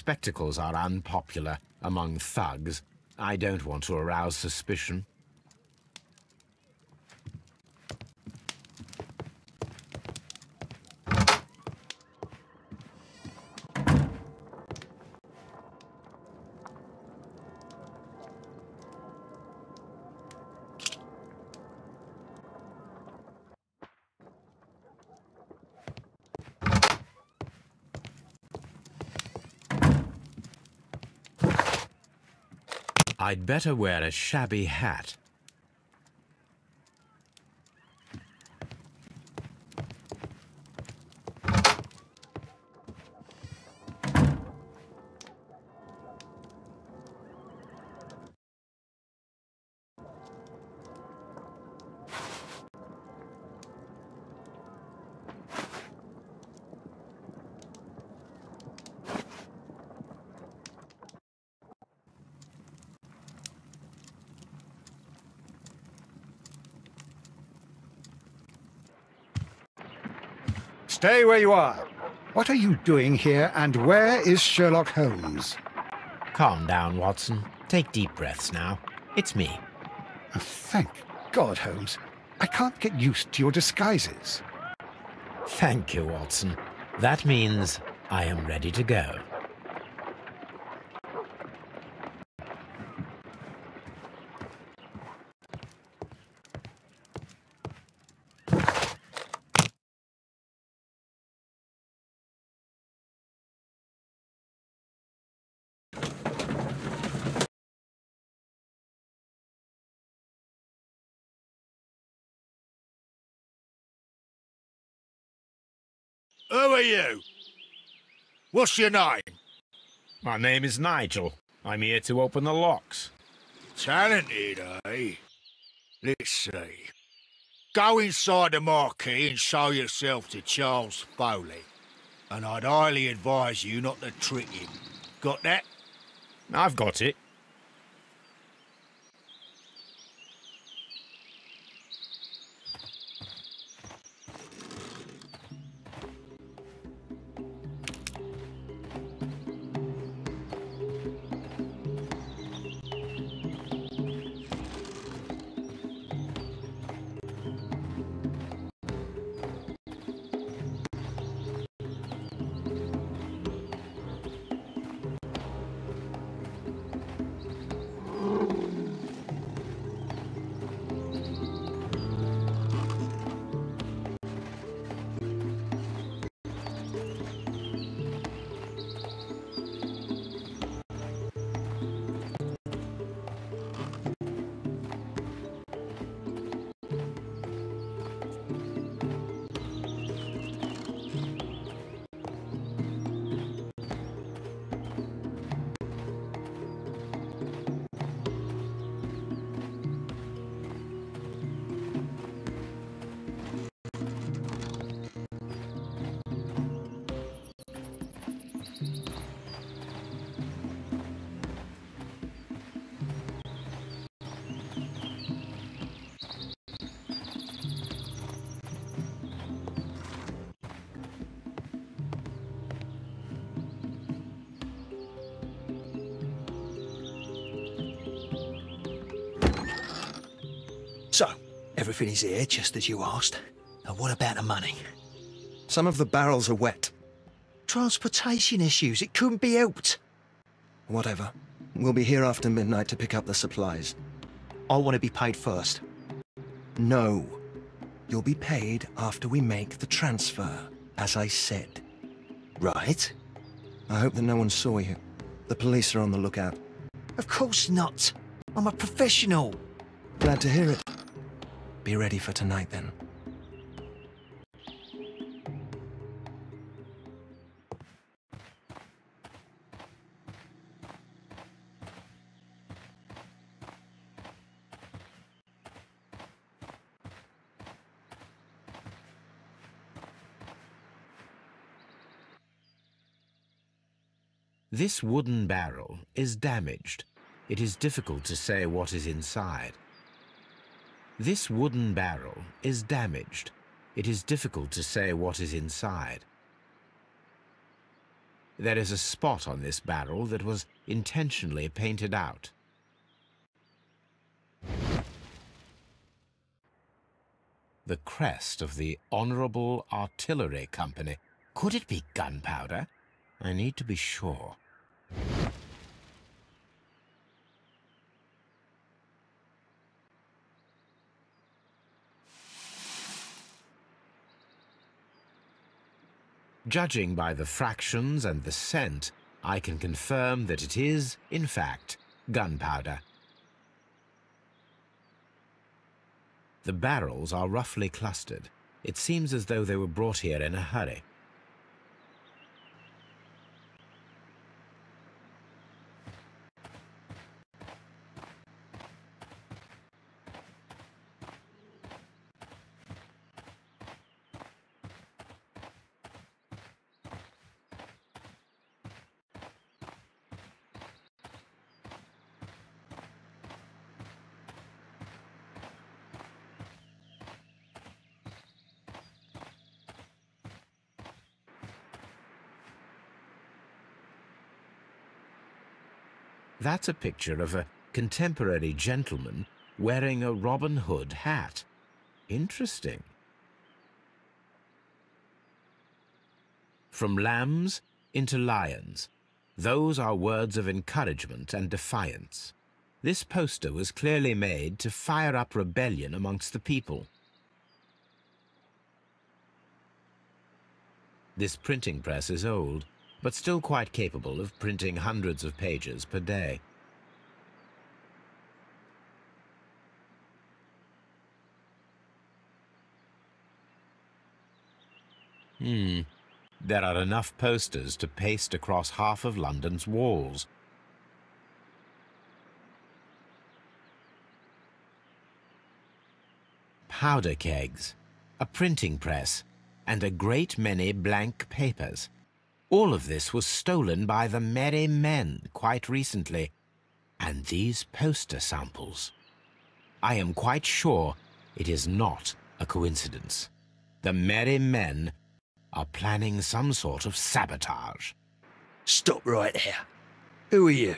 spectacles are unpopular among thugs. I don't want to arouse suspicion. I'd better wear a shabby hat. Stay where you are. What are you doing here, and where is Sherlock Holmes? Calm down, Watson. Take deep breaths now. It's me. Oh, thank God, Holmes. I can't get used to your disguises. Thank you, Watson. That means I am ready to go. Who are you? What's your name? My name is Nigel. I'm here to open the locks. Talented, eh? Let's see. Go inside the marquee and show yourself to Charles Foley. And I'd highly advise you not to trick him. Got that? I've got it. So, everything is here, just as you asked. And what about the money? Some of the barrels are wet. Transportation issues, it couldn't be helped. Whatever. We'll be here after midnight to pick up the supplies. I want to be paid first. No. You'll be paid after we make the transfer, as I said. Right. I hope that no one saw you. The police are on the lookout. Of course not. I'm a professional. Glad to hear it. Be ready for tonight, then. This wooden barrel is damaged. It is difficult to say what is inside. This wooden barrel is damaged. It is difficult to say what is inside. There is a spot on this barrel that was intentionally painted out. The crest of the Honourable Artillery Company. Could it be gunpowder? I need to be sure. Judging by the fractions and the scent, I can confirm that it is, in fact, gunpowder. The barrels are roughly clustered. It seems as though they were brought here in a hurry. That's a picture of a contemporary gentleman wearing a Robin Hood hat. Interesting. From lambs into lions. Those are words of encouragement and defiance. This poster was clearly made to fire up rebellion amongst the people. This printing press is old, but still quite capable of printing hundreds of pages per day. There are enough posters to paste across half of London's walls. Powder kegs, a printing press, and a great many blank papers. All of this was stolen by the Merry Men quite recently, and these poster samples. I am quite sure it is not a coincidence. The Merry Men are planning some sort of sabotage. Stop right there. Who are you?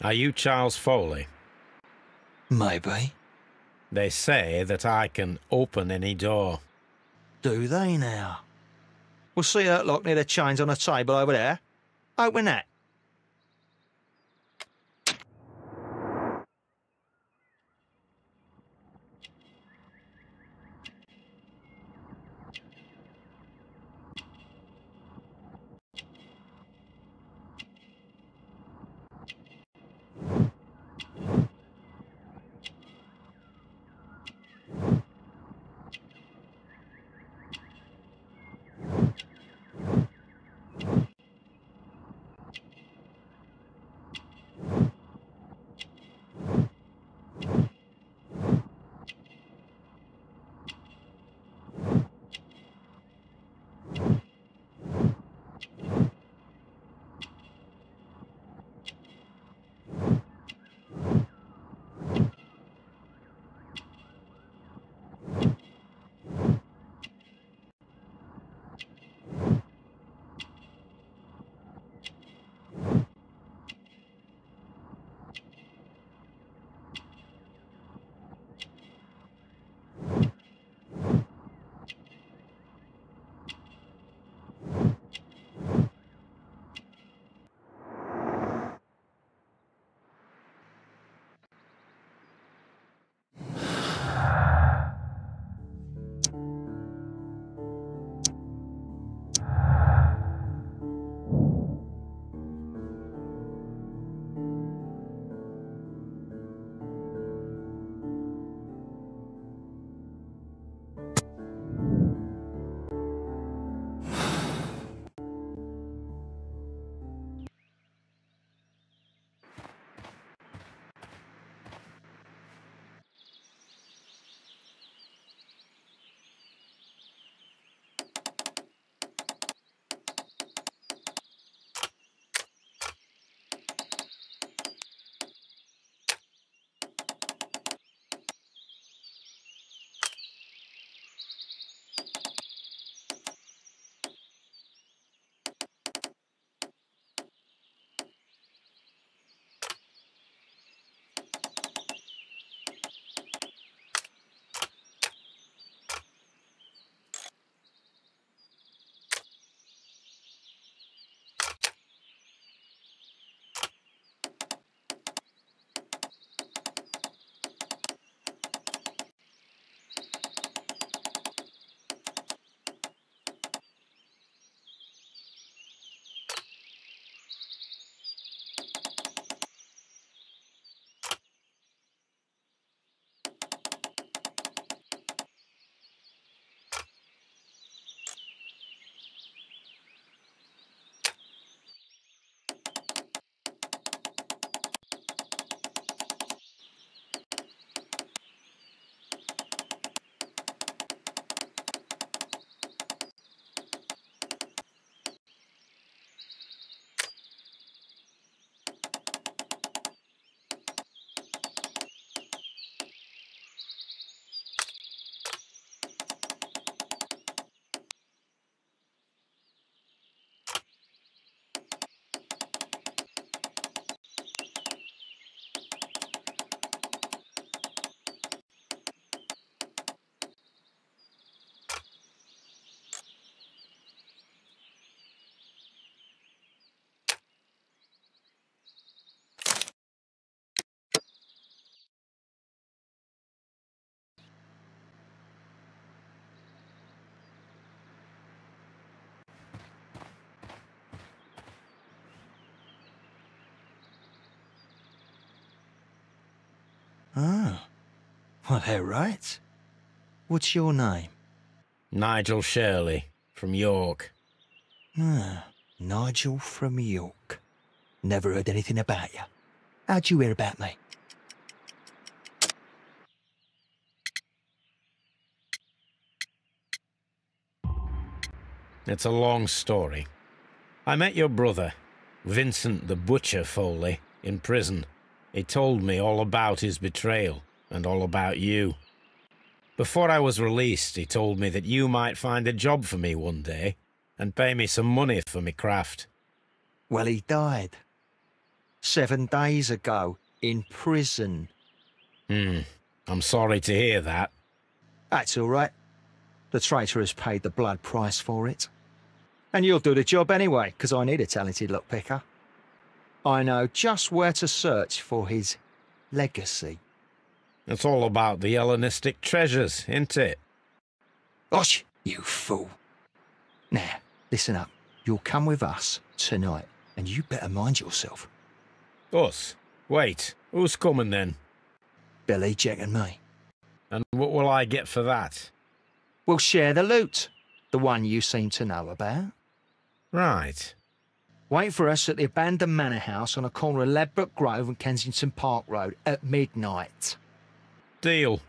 Are you Charles Foley? Maybe. They say that I can open any door. Do they now? We'll see that lock near the chains on the table over there. Open that. Oh, well, they're right. What's your name? Nigel Shirley, from York. Ah, Nigel from York. Never heard anything about you. How'd you hear about me? It's a long story. I met your brother, Vincent the Butcher Foley, in prison. He told me all about his betrayal and all about you. Before I was released, he told me that you might find a job for me one day and pay me some money for me craft. Well, he died 7 days ago in prison. I'm sorry to hear that. That's all right. The traitor has paid the blood price for it. And you'll do the job anyway, because I need a talented lockpicker. I know just where to search for his legacy. It's all about the Hellenistic treasures, isn't it? Osh, you fool. Now, listen up. You'll come with us tonight, and you better mind yourself. Us? Wait, who's coming then? Billy, Jack and me. And what will I get for that? We'll share the loot. The one you seem to know about. Right. Wait for us at the abandoned manor house on a corner of Ladbroke Grove and Kensington Park Road at midnight. Deal.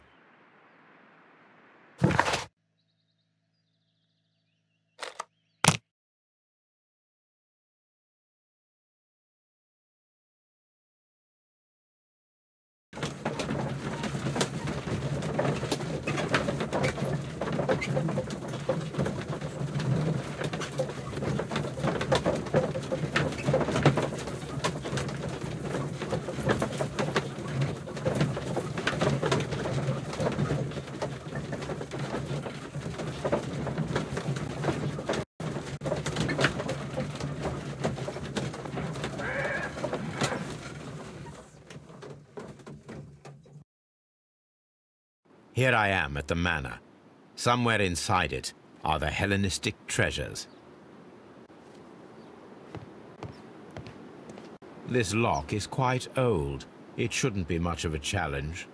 Here I am at the manor. Somewhere inside it are the Hellenistic treasures. This lock is quite old. It shouldn't be much of a challenge.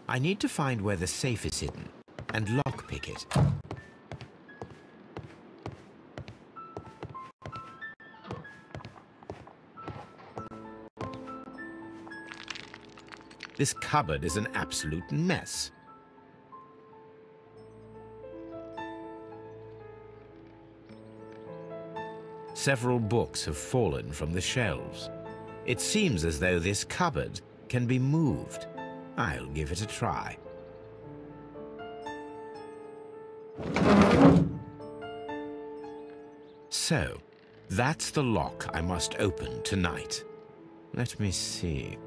I need to find where the safe is hidden and lockpick it. This cupboard is an absolute mess. Several books have fallen from the shelves. It seems as though this cupboard can be moved. I'll give it a try. So, that's the lock I must open tonight. Let me see.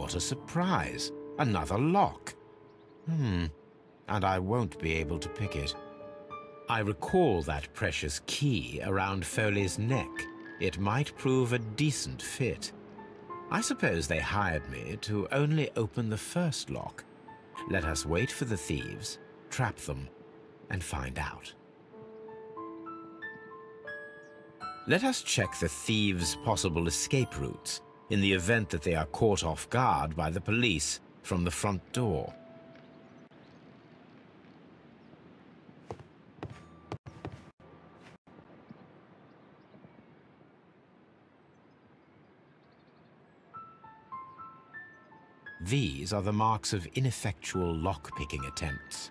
What a surprise! Another lock. And I won't be able to pick it. I recall that precious key around Foley's neck. It might prove a decent fit. I suppose they hired me to only open the first lock. Let us wait for the thieves, trap them, and find out. Let us check the thieves' possible escape routes in the event that they are caught off guard by the police from the front door. These are the marks of ineffectual lock-picking attempts.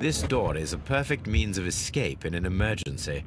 This door is a perfect means of escape in an emergency.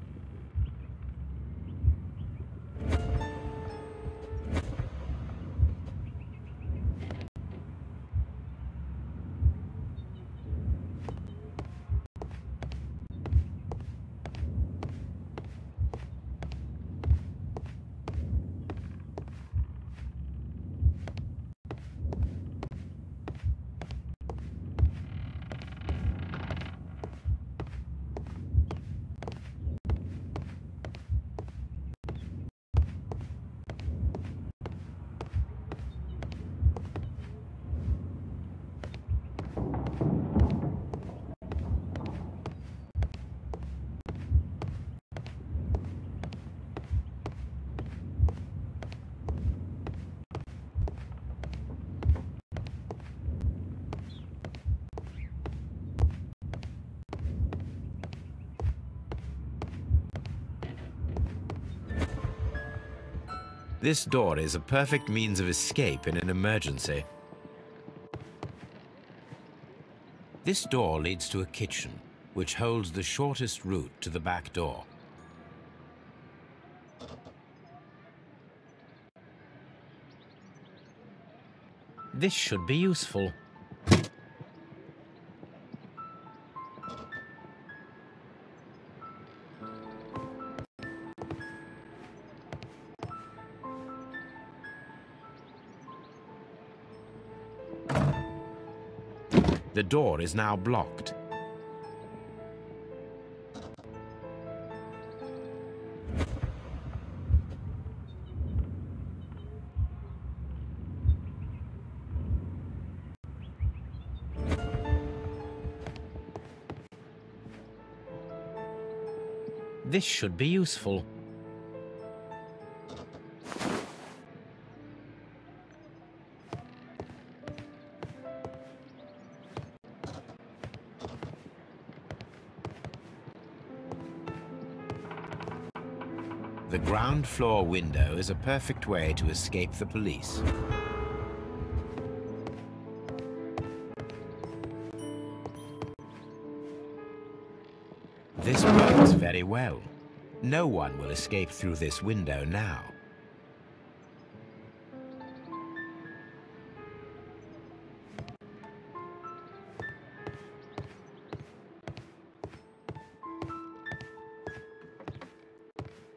This door is a perfect means of escape in an emergency. This door leads to a kitchen, which holds the shortest route to the back door. This should be useful. The door is now blocked. This should be useful. The ground floor window is a perfect way to escape the police. This works very well. No one will escape through this window now.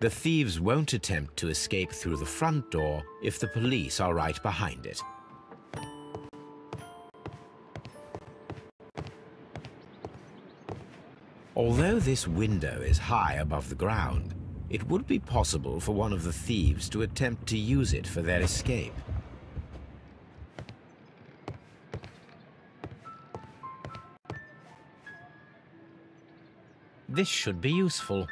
The thieves won't attempt to escape through the front door if the police are right behind it. Although this window is high above the ground, it would be possible for one of the thieves to attempt to use it for their escape. This should be useful.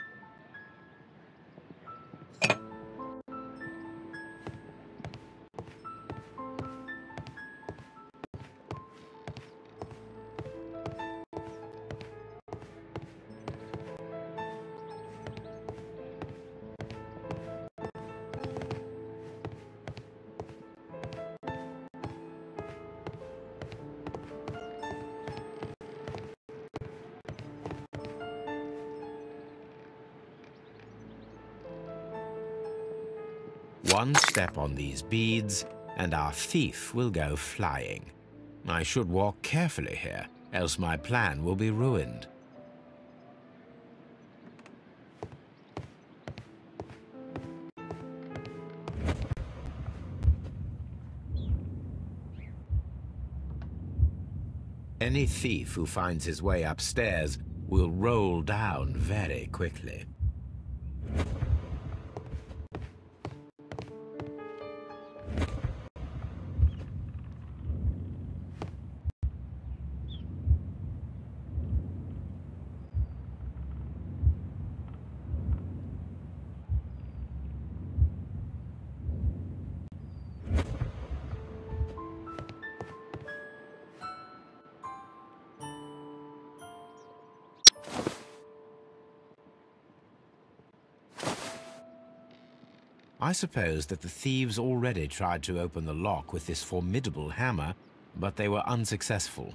One step on these beads, and our thief will go flying. I should walk carefully here, else my plan will be ruined. Any thief who finds his way upstairs will roll down very quickly. I suppose that the thieves already tried to open the lock with this formidable hammer, but they were unsuccessful.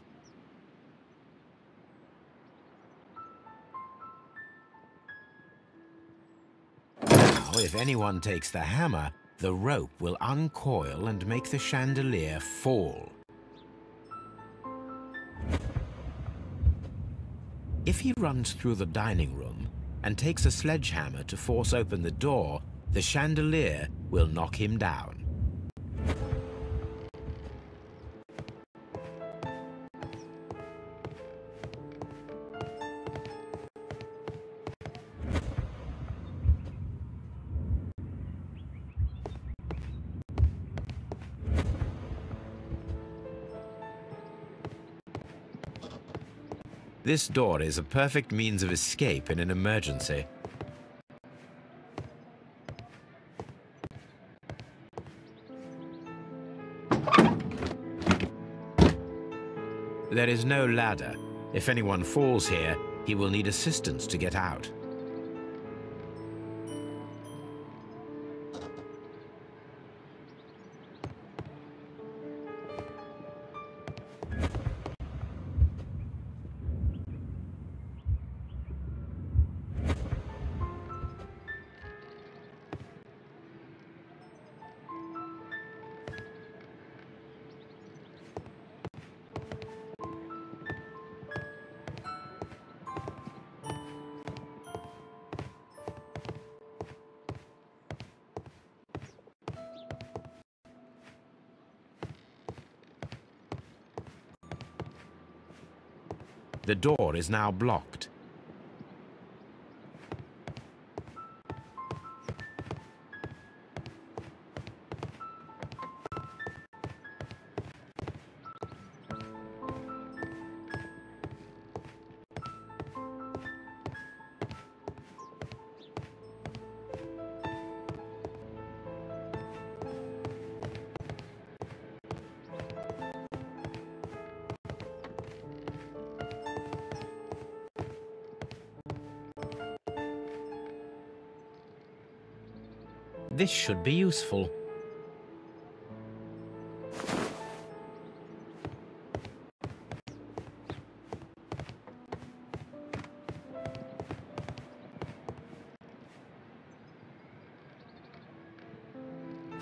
Now, if anyone takes the hammer, the rope will uncoil and make the chandelier fall. If he runs through the dining room and takes a sledgehammer to force open the door, the chandelier will knock him down. This door is a perfect means of escape in an emergency. There is no ladder. If anyone falls here, he will need assistance to get out. The door is now blocked. This should be useful.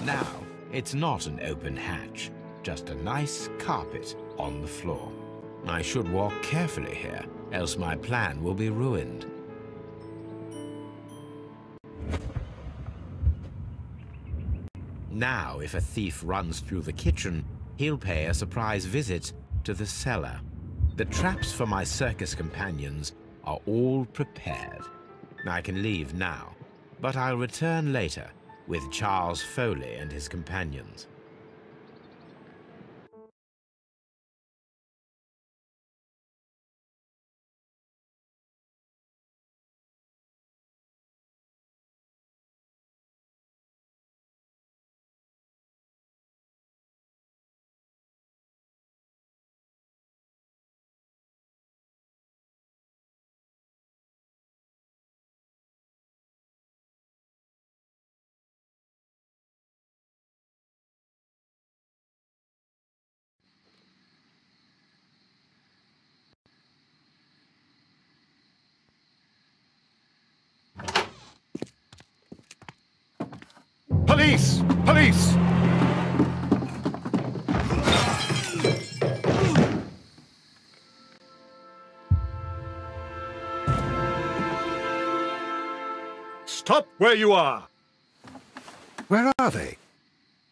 Now, it's not an open hatch, just a nice carpet on the floor. I should walk carefully here, else my plan will be ruined. Now, if a thief runs through the kitchen, he'll pay a surprise visit to the cellar. The traps for my circus companions are all prepared. I can leave now, but I'll return later with Charles Foley and his companions. Police! Police! Stop where you are! Where are they?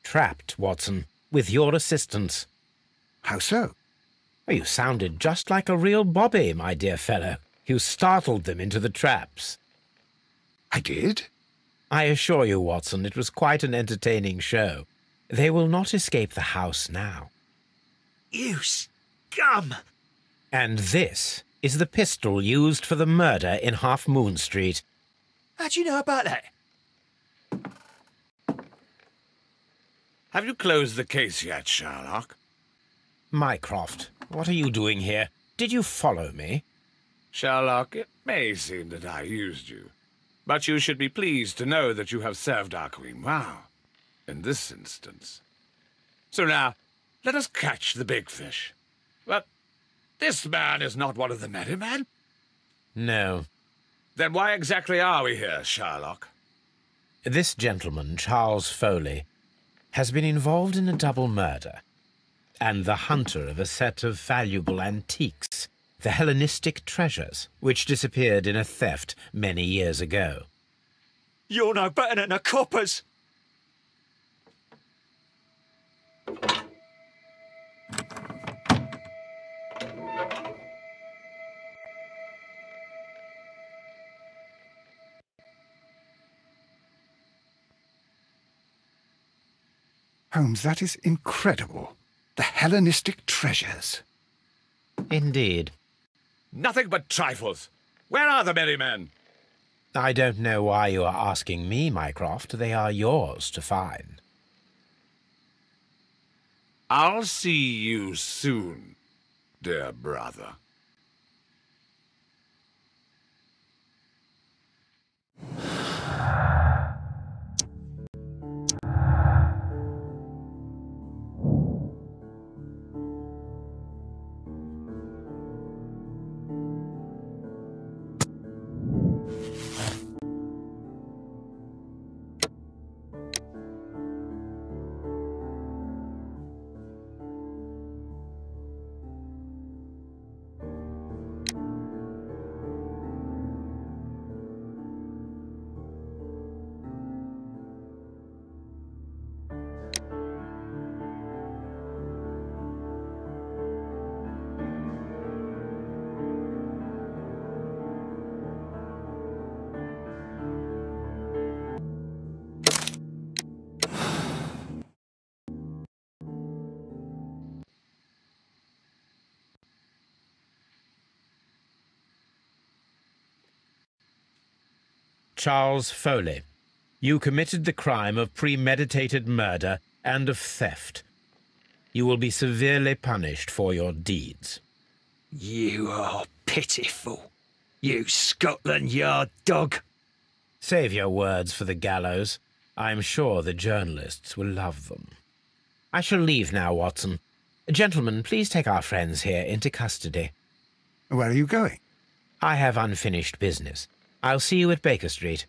Trapped, Watson, with your assistance. How so? Oh, you sounded just like a real Bobby, my dear fellow. You startled them into the traps. I did? I assure you, Watson, it was quite an entertaining show. They will not escape the house now. You scum! And this is the pistol used for the murder in Half Moon Street. How'd you know about that? Have you closed the case yet, Sherlock? Mycroft, what are you doing here? Did you follow me? Sherlock, it may seem that I used you, but you should be pleased to know that you have served our Queen well, in this instance. So now, let us catch the big fish. But this man is not one of the merry men? No. Then why exactly are we here, Sherlock? This gentleman, Charles Foley, has been involved in a double murder, and the hunter of a set of valuable antiques, the Hellenistic treasures, which disappeared in a theft many years ago. You're no better than the coppers! Holmes, that is incredible. The Hellenistic treasures. Indeed. Nothing but trifles. Where are the merry men? I don't know why you are asking me, Mycroft. They are yours to find. I'll see you soon, dear brother. Charles Foley, you committed the crime of premeditated murder and of theft. You will be severely punished for your deeds. You are pitiful, you Scotland Yard dog. Save your words for the gallows. I'm sure the journalists will love them. I shall leave now, Watson. Gentlemen, please take our friends here into custody. Where are you going? I have unfinished business. I'll see you at Baker Street.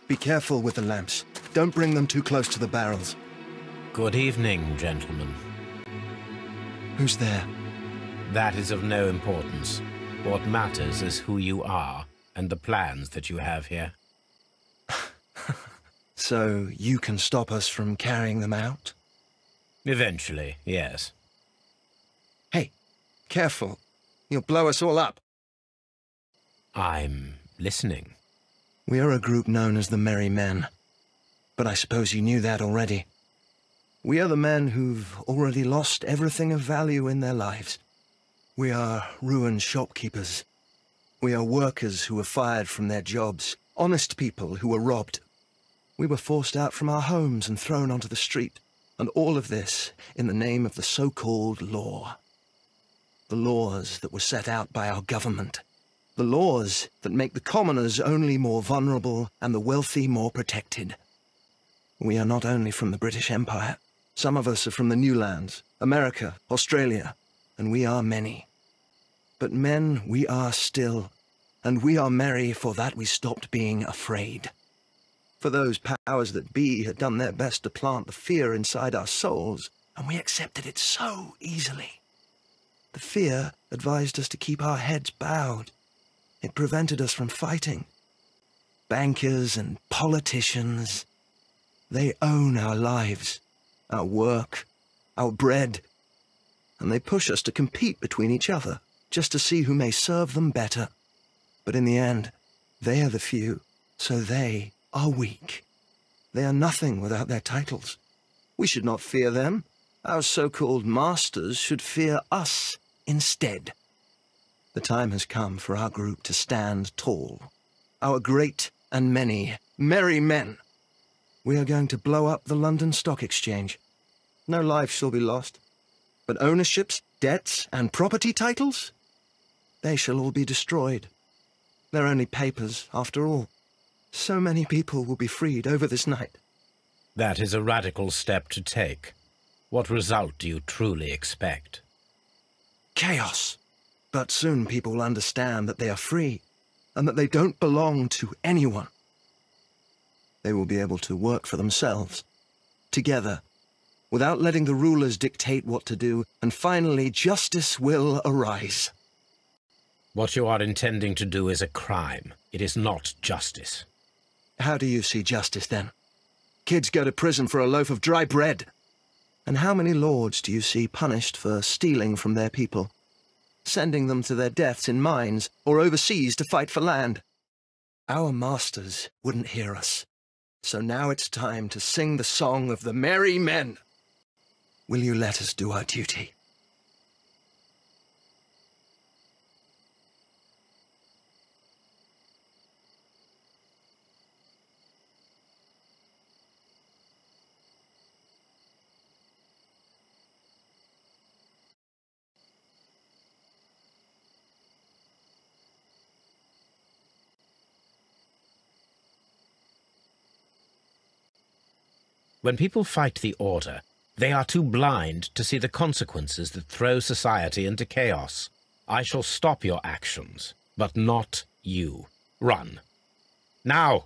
Be careful with the lamps. Don't bring them too close to the barrels. Good evening, gentlemen. Who's there? That is of no importance. What matters is who you are and the plans that you have here. So you can stop us from carrying them out? Eventually, yes. Hey, careful. You'll blow us all up. I'm listening. We are a group known as the Merry Men. But I suppose you knew that already. We are the men who've already lost everything of value in their lives. We are ruined shopkeepers. We are workers who were fired from their jobs. Honest people who were robbed. We were forced out from our homes and thrown onto the street. And all of this in the name of the so-called law. The laws that were set out by our government. The laws that make the commoners only more vulnerable and the wealthy more protected. We are not only from the British Empire. Some of us are from the New Lands, America, Australia, and we are many. But men we are still, and we are merry for that we stopped being afraid. For those powers that be had done their best to plant the fear inside our souls, and we accepted it so easily. The fear advised us to keep our heads bowed. It prevented us from fighting. Bankers and politicians, they own our lives, our work, our bread, and they push us to compete between each other, just to see who may serve them better. But in the end, they are the few, so they are weak. They are nothing without their titles. We should not fear them. Our so-called masters should fear us instead. The time has come for our group to stand tall. Our great and many merry men. We are going to blow up the London Stock Exchange. No lives shall be lost. But ownerships, debts, and property titles? They shall all be destroyed. They're only papers, after all. So many people will be freed over this night. That is a radical step to take. What result do you truly expect? Chaos. But soon people will understand that they are free, and that they don't belong to anyone. They will be able to work for themselves, together, without letting the rulers dictate what to do, and finally justice will arise. What you are intending to do is a crime. It is not justice. How do you see justice, then? Kids go to prison for a loaf of dry bread. And how many lords do you see punished for stealing from their people, sending them to their deaths in mines or overseas to fight for land? Our masters wouldn't hear us. So now it's time to sing the song of the merry men. Will you let us do our duty? When people fight the order, they are too blind to see the consequences that throw society into chaos. I shall stop your actions, but not you. Run. Now!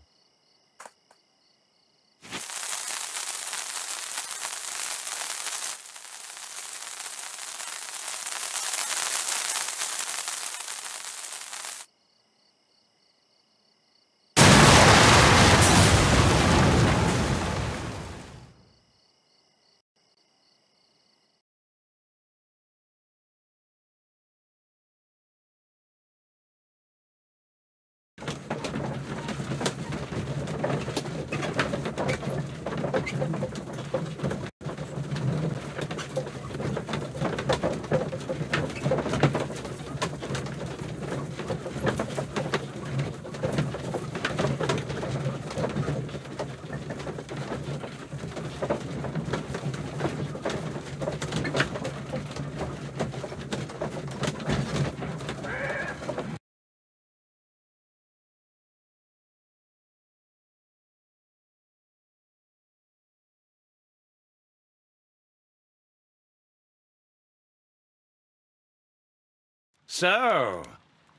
So,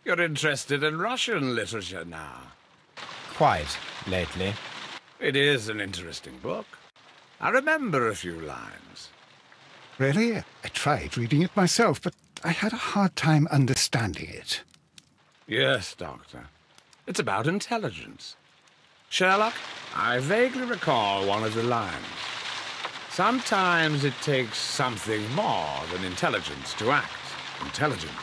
you're interested in Russian literature now? Quite, lately. It is an interesting book. I remember a few lines. Really? I tried reading it myself, but I had a hard time understanding it. Yes, Doctor. It's about intelligence. Sherlock, I vaguely recall one of the lines. Sometimes it takes something more than intelligence to act intelligently.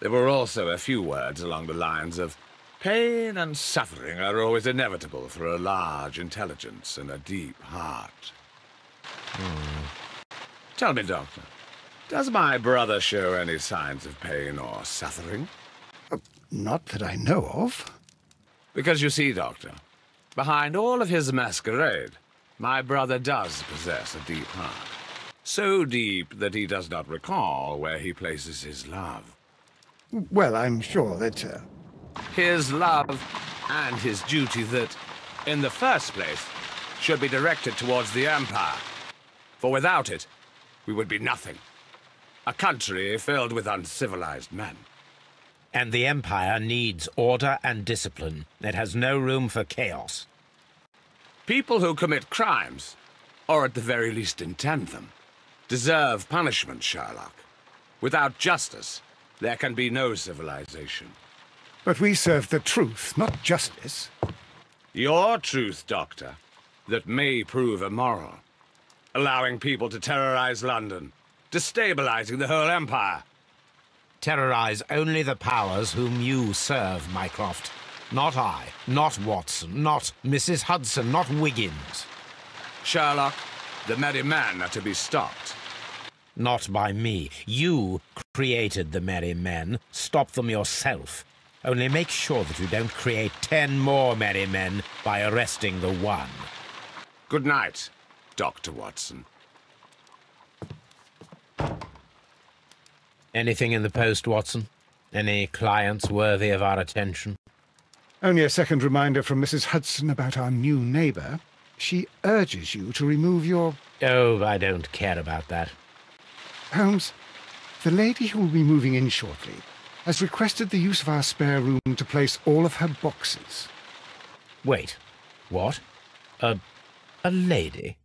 There were also a few words along the lines of, Pain and suffering are always inevitable for a large intelligence and a deep heart. Tell me, Doctor, does my brother show any signs of pain or suffering? Not that I know of. Because you see, Doctor, behind all of his masquerade, my brother does possess a deep heart. So deep that he does not recall where he places his love. Well, I'm sure that... His love and his duty that, in the first place, should be directed towards the Empire. For without it, we would be nothing. A country filled with uncivilized men. And the Empire needs order and discipline. It has no room for chaos. People who commit crimes, or at the very least intend them, deserve punishment, Sherlock. Without justice, there can be no civilization. But we serve the truth, not justice. Your truth, Doctor, that may prove immoral. Allowing people to terrorize London, destabilizing the whole empire. Terrorize only the powers whom you serve, Mycroft. Not I, not Watson, not Mrs. Hudson, not Wiggins. Sherlock, the merry men are to be stopped. Not by me. You created the merry men. Stop them yourself. Only make sure that you don't create 10 more merry men by arresting the one. Good night, Dr. Watson. Anything in the post, Watson? Any clients worthy of our attention? Only a second reminder from Mrs. Hudson about our new neighbour. She urges you to remove your... Oh, I don't care about that. Holmes, the lady who will be moving in shortly has requested the use of our spare room to place all of her boxes. Wait, what? A lady?